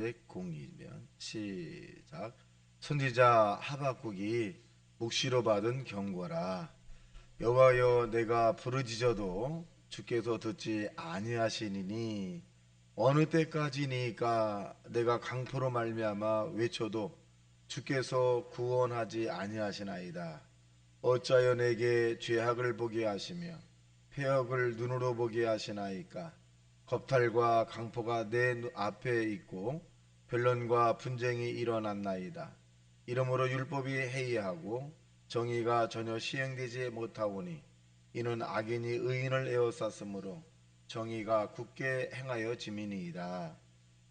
402면 시작. 선지자 하박국이 묵시로 받은 경고라. 여호와여, 내가 부르짖어도 주께서 듣지 아니하시니니 어느 때까지니까 내가 강포로 말미암아 외쳐도 주께서 구원하지 아니하시나이다. 어찌하여 내게 죄악을 보게 하시며 패역을 눈으로 보게 하시나이까. 겁탈과 강포가 내 앞에 있고 변론과 분쟁이 일어났나이다. 이러므로 율법이 해이하고 정의가 전혀 시행되지 못하오니 이는 악인이 의인을 에워쌌으므로 정의가 굳게 행하여 지민이이다.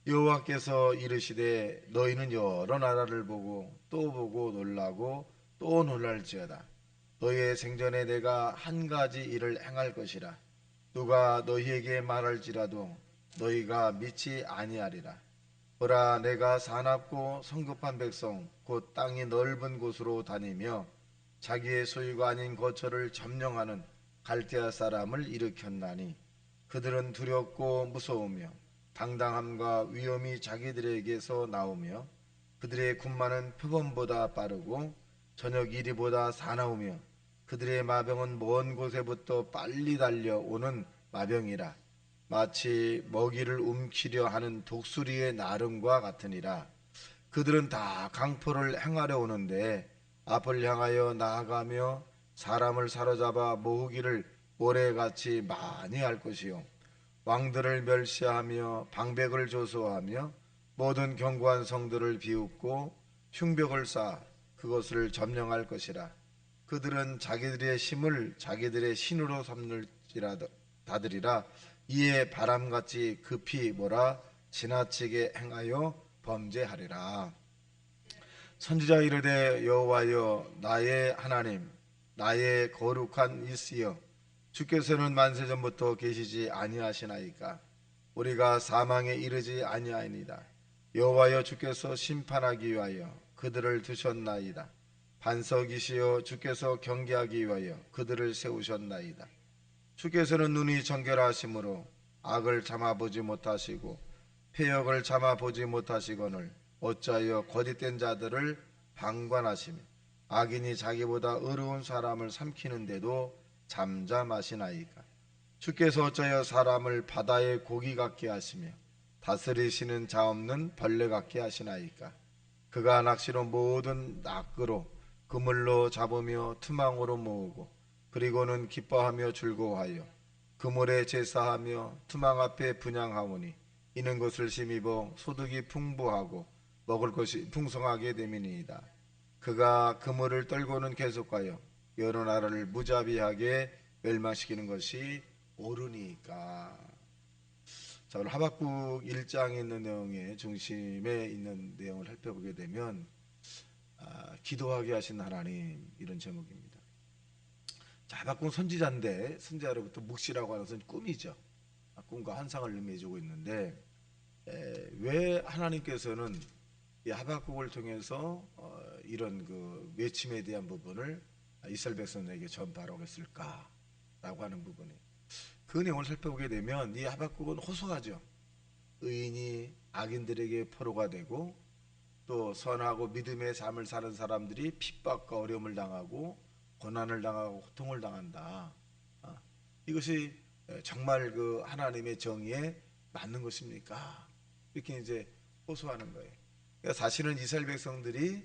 여호와께서 이르시되 너희는 여러 나라를 보고 또 보고 놀라고 또 놀랄지어다. 너희의 생전에 내가 한 가지 일을 행할 것이라. 누가 너희에게 말할지라도 너희가 믿지 아니하리라. 보라, 내가 사납고 성급한 백성 곧 땅이 넓은 곳으로 다니며 자기의 소유가 아닌 거처를 점령하는 갈대아 사람을 일으켰나니 그들은 두렵고 무서우며 당당함과 위엄이 자기들에게서 나오며 그들의 군마는 표범보다 빠르고 저녁 이리보다 사나우며 그들의 마병은 먼 곳에부터 빨리 달려오는 마병이라. 마치 먹이를 움키려 하는 독수리의 나름과 같으니라. 그들은 다 강포를 행하려 오는데 앞을 향하여 나아가며 사람을 사로잡아 모으기를 모래같이 많이 할 것이요 왕들을 멸시하며 방백을 조소하며 모든 견고한 성들을 비웃고 흉벽을 쌓아 그것을 점령할 것이라. 그들은 자기들의 힘을 자기들의 신으로 삼을지라다들이라. 이에 바람같이 급히 몰아 지나치게 행하여 범죄하리라. 선지자 이르되 여호와여, 나의 하나님, 나의 거룩한 이스여, 주께서는 만세전부터 계시지 아니하시나이까. 우리가 사망에 이르지 아니하이니다. 여호와여, 주께서 심판하기 위하여 그들을 두셨나이다. 반석이시여, 주께서 경계하기 위하여 그들을 세우셨나이다. 주께서는 눈이 정결하심으로 악을 참아보지 못하시고 패역을 참아보지 못하시거늘 어찌하여 거짓된 자들을 방관하시며 악인이 자기보다 의로운 사람을 삼키는데도 잠잠하시나이까. 주께서 어찌하여 사람을 바다의 고기 같게 하시며 다스리시는 자 없는 벌레 같게 하시나이까. 그가 낚시로 모든 낚으로 그물로 잡으며 투망으로 모으고 그리고는 기뻐하며 즐거워하여 그물에 제사하며 투망 앞에 분향하오니 이는 것을 힘입어 소득이 풍부하고 먹을 것이 풍성하게 됨이니이다. 그가 그물을 떨고는 계속하여 여러 나라를 무자비하게 멸망시키는 것이 옳으니까. 자, 오늘 하박국 1장에 있는 내용의 중심에 있는 내용을 살펴보게 되면 기도하게 하신 하나님, 이런 제목입니다. 자, 하박국은 선지자인데 선지자로부터 묵시라고 하는 것은 꿈이죠. 꿈과 환상을 의미해주고 있는데 왜 하나님께서는 이 하박국을 통해서 이런 그 외침에 대한 부분을 이스라엘 백성에게 전파하라고 했을까라고 하는 부분이, 그 내용을 살펴보게 되면 이 하박국은 호소하죠. 의인이 악인들에게 포로가 되고 또 선하고 믿음의 삶을 사는 사람들이 핍박과 어려움을 당하고 고난을 당하고 고통을 당한다. 이것이 정말 그 하나님의 정의에 맞는 것입니까? 이렇게 이제 호소하는 거예요. 그러니까 사실은 이스라엘 백성들이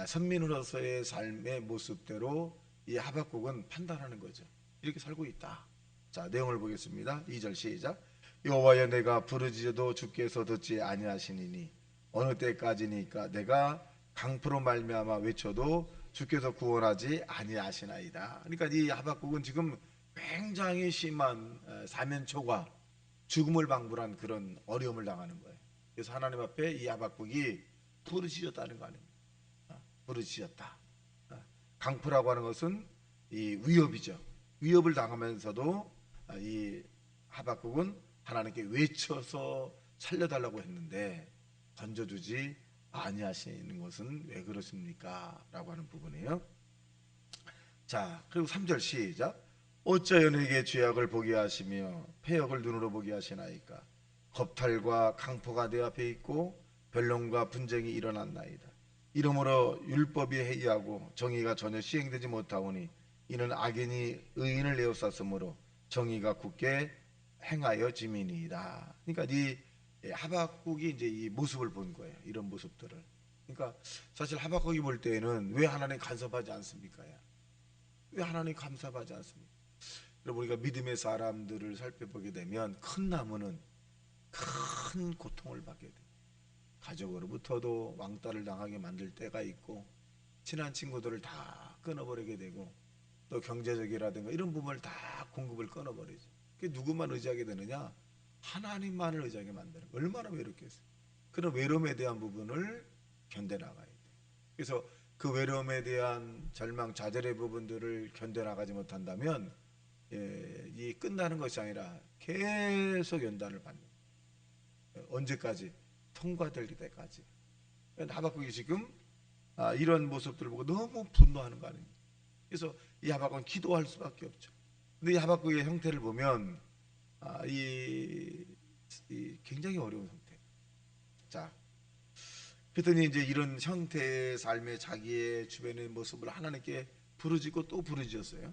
선민으로서의 삶의 모습대로 이 하박국은 판단하는 거죠. 이렇게 살고 있다. 자, 내용을 보겠습니다. 2절 시작. 여호와여, 내가 부르짖어도 주께서 듣지 아니하시니니 어느 때까지니까 내가 강포로 말미암아 외쳐도 주께서 구원하지 아니하시나이다. 그러니까 이 하박국은 지금 굉장히 심한 사면초가 죽음을 방불한 그런 어려움을 당하는 거예요. 그래서 하나님 앞에 이 하박국이 부르짖었다는 거 아닙니까? 부르짖었다. 강포라고 하는 것은 이 위협이죠. 위협을 당하면서도 이 하박국은 하나님께 외쳐서 살려달라고 했는데 건져주지 아니하시는 것은 왜 그렇습니까? 라고 하는 부분이에요. 자, 그리고 3절 시작. 어찌하여 내게 죄악을 보게 하시며 패역을 눈으로 보게 하시나이까. 겁탈과 강포가 내 앞에 있고 변론과 분쟁이 일어났나이다. 이러므로 율법이 해이하고 정의가 전혀 시행되지 못하오니 이는 악인이 의인을 에워쌌으므로 정의가 굳게 행하여 지민이다. 그러니까 이 하박국이 이제 이 모습을 본 거예요. 이런 모습들을. 그러니까 사실 하박국이 볼 때에는 왜 하나님 간섭하지 않습니까? 왜 하나님 간섭하지 않습니까? 여러분, 우리가 믿음의 사람들을 살펴보게 되면 큰 나무는 큰 고통을 받게 돼요. 가족으로부터도 왕따를 당하게 만들 때가 있고, 친한 친구들을 다 끊어버리게 되고, 또 경제적이라든가 이런 부분을 다 공급을 끊어버리죠. 그게 누구만 의지하게 되느냐? 하나님만을 의지하게 만드는 거예요. 얼마나 외롭겠어요. 그런 외로움에 대한 부분을 견뎌나가야 돼요. 그래서 그 외로움에 대한 절망, 좌절의 부분들을 견뎌나가지 못한다면 이 끝나는 것이 아니라 계속 연단을 받는 거예요. 언제까지? 통과될 때까지. 하박국이 지금 이런 모습들을 보고 너무 분노하는 거 아닙니까? 그래서 이 하박국은 기도할 수밖에 없죠. 근데 이 하박국의 형태를 보면 이 굉장히 어려운 형태. 자, 그랬더니 이제 이런 형태의 삶에 자기의 주변의 모습을 하나님께 부르짖고 또 부르짖었어요.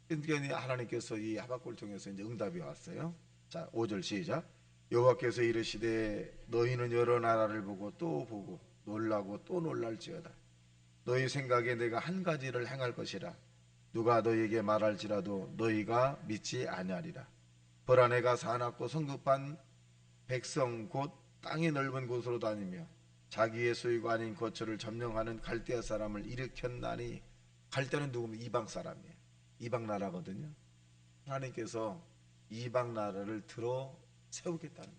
그러니까 하나님께서 이 하박국을 통해서 이제 응답이 왔어요. 자, 5절 시작. 여호와께서 이르시되 너희는 여러 나라를 보고 또 보고 놀라고 또 놀랄지어다. 너희 생각에 내가 한 가지를 행할 것이라. 누가 너희에게 말할지라도 너희가 믿지 아니하리라. 보라, 내가 사납고 성급한 백성 곧 땅이 넓은 곳으로 다니며 자기의 소유가 아닌 거처를 점령하는 갈대아 사람을 일으켰나니. 갈대아는 누구면 이방 사람이에요. 이방 나라거든요. 하나님께서 이방 나라를 들어 세우겠다는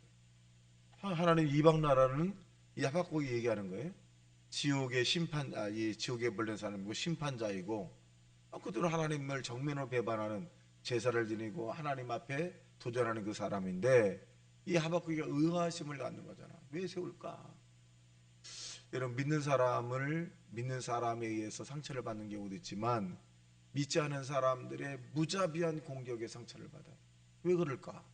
거예요. 하나님 이방 나라는 이 하박국이 얘기하는 거예요. 지옥의 심판, 이 지옥에 벌린 사람이고 심판자이고, 그들은 하나님을 정면으로 배반하는, 제사를 지니고 하나님 앞에 도전하는 그 사람인데, 이 하박국이 의아심을 갖는 거잖아. 왜 세울까? 여러분, 믿는 사람에 의해서 상처를 받는 경우도 있지만 믿지 않은 사람들의 무자비한 공격에 상처를 받아요. 왜 그럴까?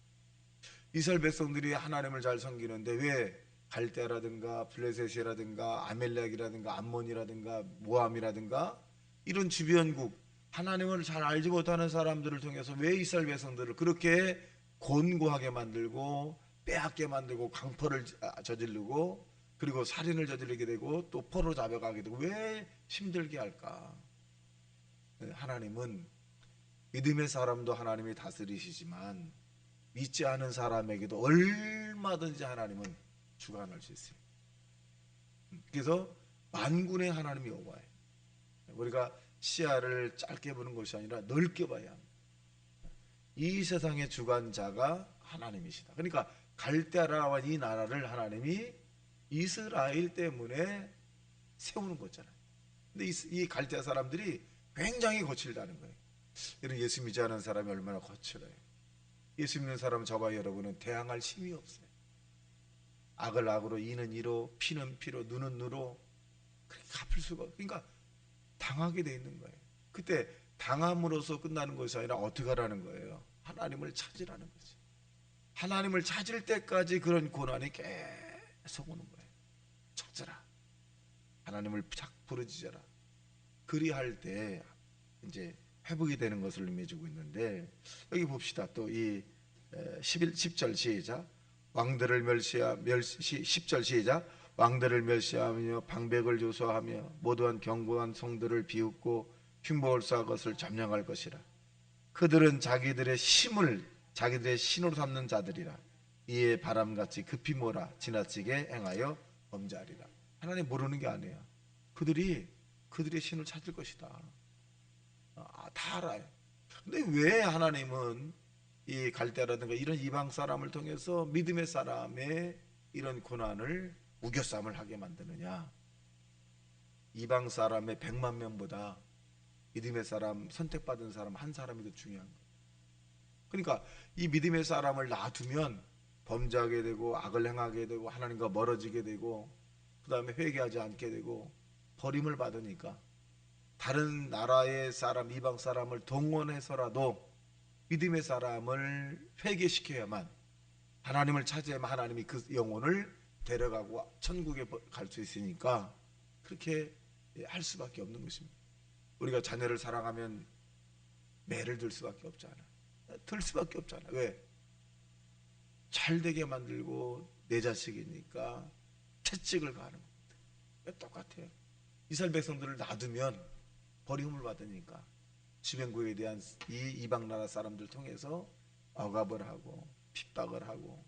이스라엘 백성들이 하나님을 잘 섬기는데 왜 갈대아라든가 블레셋이라든가 아멜렉이라든가 암몬이라든가 모함이라든가 이런 주변국, 하나님을 잘 알지 못하는 사람들을 통해서 왜 이스라엘 백성들을 그렇게 곤고하게 만들고 빼앗게 만들고 강포를 저지르고 그리고 살인을 저지르게 되고 또 포로 잡아가게 되고 왜 힘들게 할까? 하나님은 믿음의 사람도 하나님이 다스리시지만 믿지 않은 사람에게도 얼마든지 하나님은 주관할 수 있어요. 그래서 만군의 하나님이 여호와예요. 우리가 시야를 짧게 보는 것이 아니라 넓게 봐야 합니다. 이 세상의 주관자가 하나님이시다. 그러니까 갈대아라와 이 나라를 하나님이 이스라엘 때문에 세우는 거잖아요. 근데 이 갈대아 사람들이 굉장히 거칠다는 거예요. 이런 예수 믿지 않은 사람이 얼마나 거칠어요. 예수 믿는 사람 저와 여러분은 대항할 힘이 없어요. 악을 악으로, 이는 이로, 피는 피로, 눈은 눈으로 그렇게 갚을 수가 없어요. 그러니까 당하게 돼 있는 거예요. 그때 당함으로써 끝나는 것이 아니라 어떻게 하라는 거예요? 하나님을 찾으라는 거지. 하나님을 찾을 때까지 그런 고난이 계속 오는 거예요. 찾으라. 하나님을 착 부르짖어라. 그리할 때 이제 회복이 되는 것을 의미해주고 있는데, 여기 봅시다. 또 이 10절 시작. 왕들을 멸시하 10절 시작. 왕들을 멸시하며 방백을 조소하며 모두한 견고한 성들을 비웃고 흉보를 쌓아 것을 점령할 것이라. 그들은 자기들의 신으로 삼는 자들이라. 이에 바람같이 급히 몰아 지나치게 행하여 범죄하리라. 하나님 모르는 게 아니에요. 그들의 신을 찾을 것이다. 다 알아요. 근데 왜 하나님은 이 갈대아라든가 이런 이방 사람을 통해서 믿음의 사람의 이런 고난을 우겨쌈을 하게 만드느냐? 이방 사람의 100만 명보다 믿음의 사람, 선택받은 사람 한 사람이 더 중요한 거예요. 그러니까 이 믿음의 사람을 놔두면 범죄하게 되고 악을 행하게 되고 하나님과 멀어지게 되고 그 다음에 회개하지 않게 되고 버림을 받으니까 다른 나라의 사람, 이방 사람을 동원해서라도 믿음의 사람을 회개시켜야만, 하나님을 찾아야만 하나님이 그 영혼을 데려가고 천국에 갈 수 있으니까 그렇게 할 수밖에 없는 것입니다. 우리가 자녀를 사랑하면 매를 들 수밖에 없잖아. 들 수밖에 없잖아. 왜? 잘 되게 만들고 내 자식이니까 채찍을 가는 겁니다. 똑같아요. 이스라엘 백성들을 놔두면 버림을 받으니까 주변국에 대한 이 이방 나라 사람들 통해서 억압을 하고 핍박을 하고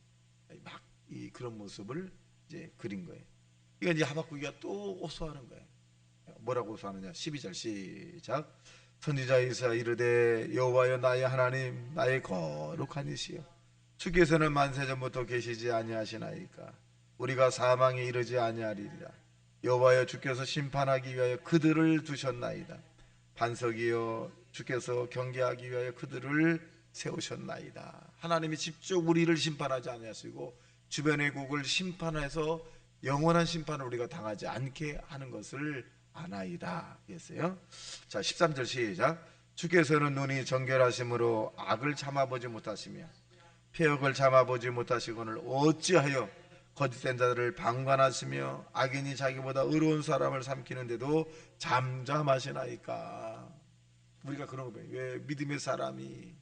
막 이 그런 모습을 이제 그린 거예요. 이건 이제 하박국이가 또 호소하는 거예요. 뭐라고 호소하느냐? 12절 시작. 선지자 이사야 이르되 여호와여 나의 하나님 나의 거룩한 이시여 주께서는 만세전부터 계시지 아니하시나이까 우리가 사망에 이르지 아니하리라. 여호와여 주께서 심판하기 위하여 그들을 두셨나이다. 반석이여 주께서 경계하기 위하여 그들을 세우셨나이다. 하나님이 직접 우리를 심판하지 아니하시고 주변의 국을 심판해서 영원한 심판을 우리가 당하지 않게 하는 것을 아나이다 했어요. 자 13절 시작. 주께서는 눈이 정결하심으로 악을 참아보지 못하시며 폐역을 참아보지 못하시거늘 어찌하여 거짓된 자들을 방관하시며 악인이 자기보다 의로운 사람을 삼키는데도 잠잠하시나이까. 우리가 그런 거 봐요. 왜 믿음의 사람이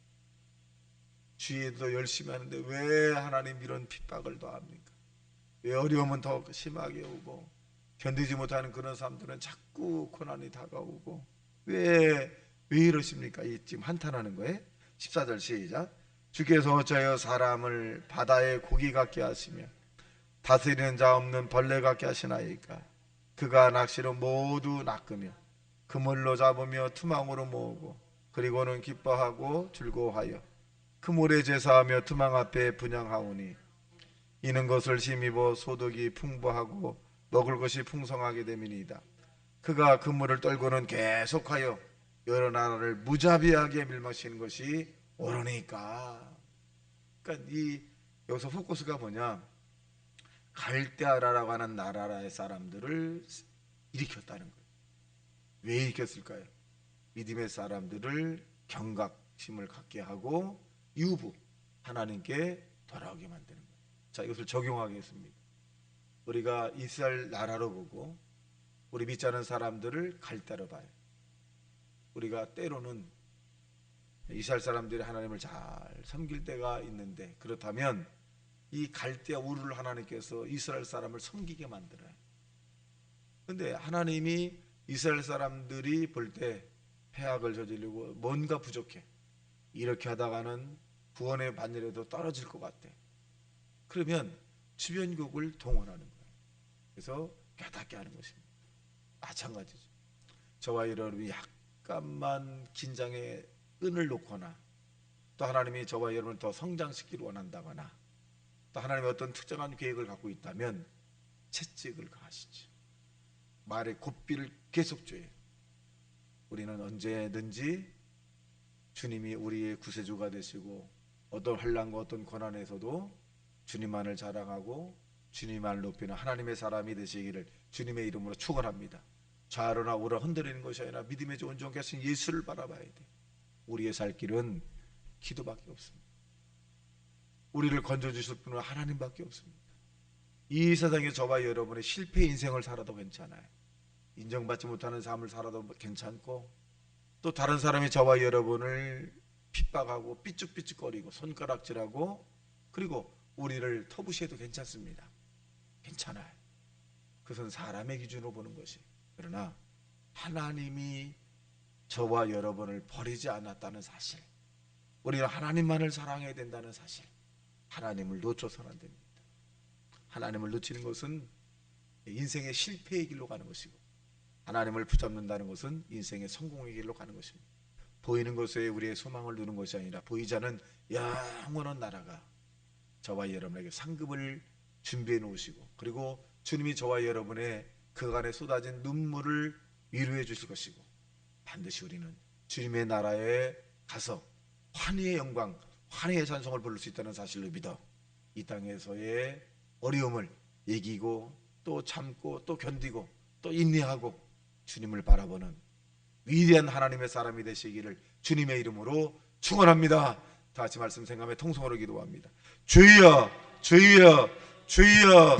주의도 열심히 하는데 왜 하나님 이런 핍박을 더합니까? 왜 어려움은 더 심하게 오고 견디지 못하는 그런 사람들은 자꾸 고난이 다가오고 왜 이러십니까? 이 지금 한탄하는 거예요. 14절 시작. 주께서 어찌하여 사람을 바다의 고기 같게 하시며 다스리는 자 없는 벌레 같게 하시나이까. 그가 낚시로 모두 낚으며 그물로 잡으며 투망으로 모으고 그리고는 기뻐하고 즐거워하여 그물에 제사하며 투망 앞에 분향하오니 이는 것을 힘입어 소득이 풍부하고 먹을 것이 풍성하게 됨이니이다. 그가 그물을 떨고는 계속하여 여러 나라를 무자비하게 밀망시키는 것이 옳으니까. 그러니까 이 여기서 포커스가 뭐냐? 갈대아라라고 하는 나라의 사람들을 일으켰다는 거예요. 왜 일으켰을까요? 믿음의 사람들을 경각심을 갖게 하고 유부 하나님께 돌아오게 만드는 거예요. 자, 이것을 적용하겠습니다. 우리가 이스라엘 나라로 보고 우리 믿지 않은 사람들을 갈대로 봐요. 우리가 때로는 이스라엘 사람들이 하나님을 잘 섬길 때가 있는데 그렇다면 이 갈대아 우르를 하나님께서 이스라엘 사람을 섬기게 만들어요. 그런데 하나님이 이스라엘 사람들이 볼 때 패악을 저지르고 뭔가 부족해. 이렇게 하다가는 구원의 반열에도 떨어질 것 같아. 그러면 주변국을 동원하는 거예요. 그래서 깨닫게 하는 것입니다. 마찬가지죠. 저와 여러분이 약간만 긴장의 끈을 놓거나 또 하나님이 저와 여러분을 더 성장시키기를 원한다거나 또 하나님의 어떤 특정한 계획을 갖고 있다면 채찍을 가하시죠. 말의 고삐를 계속 줘요. 우리는 언제든지 주님이 우리의 구세주가 되시고 어떤 환난과 어떤 고난에서도 주님만을 자랑하고 주님만을 높이는 하나님의 사람이 되시기를 주님의 이름으로 축원합니다. 좌로나 우로 흔들리는 것이 아니라 믿음의 온전케 하신 예수를 바라봐야 돼. 우리의 살 길은 기도밖에 없습니다. 우리를 건져주실 분은 하나님밖에 없습니다. 이 세상에 저와 여러분의 실패 인생을 살아도 괜찮아요. 인정받지 못하는 삶을 살아도 괜찮고 또 다른 사람이 저와 여러분을 핍박하고 삐죽삐죽거리고 손가락질하고 그리고 우리를 터부시해도 괜찮습니다. 괜찮아요. 그것은 사람의 기준으로 보는 것이. 그러나 하나님이 저와 여러분을 버리지 않았다는 사실, 우리는 하나님만을 사랑해야 된다는 사실, 하나님을 놓쳐서는 안 됩니다. 하나님을 놓치는 것은 인생의 실패의 길로 가는 것이고 하나님을 붙잡는다는 것은 인생의 성공의 길로 가는 것입니다. 보이는 것에 우리의 소망을 두는 것이 아니라 보이지 않는 영원한 나라가 저와 여러분에게 상급을 준비해 놓으시고 그리고 주님이 저와 여러분의 그간에 쏟아진 눈물을 위로해 주실 것이고 반드시 우리는 주님의 나라에 가서 환희의 영광, 환희의 찬송을 부를 수 있다는 사실을 믿어 이 땅에서의 어려움을 이기고 또 참고 또 견디고 또 인내하고 주님을 바라보는 위대한 하나님의 사람이 되시기를 주님의 이름으로 축원합니다. 다 같이 말씀 생각하며 통성으로 기도합니다. 주여 주여 주여